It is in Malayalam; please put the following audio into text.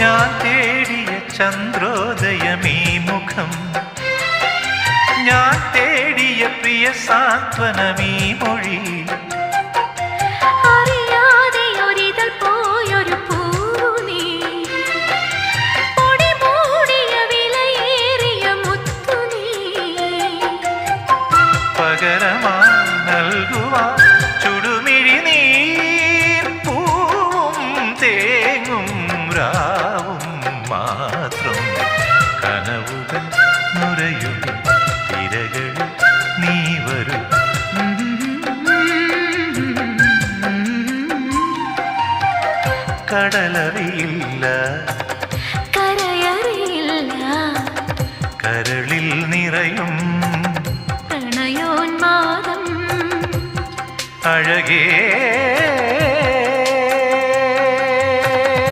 ഞാൻ തേടിയ ചന്ദ്രോദയമീ മുഖം, ഞാൻ തേടിയ പ്രിയ സാന്ത്വനമീ മൊഴി. അറിയാതെ ഒരിതൾ പോയൊരു പൂനീ, പൊടി മൂടിയ വിലയേറിയ മുത്തുനീ. പകരമായി നൽകുവാൻ ചുടുമിഴി നീർ പൂവും തേങ്ങും രാവും മാത്രം. കനവുകൾ നുരയും തിരകളിൽ നീ വരും. കടലറിയില്ല, കരയറിയില്ല, കരളിൽ നിറയും പ്രണയോന്മാദം അഴകേ.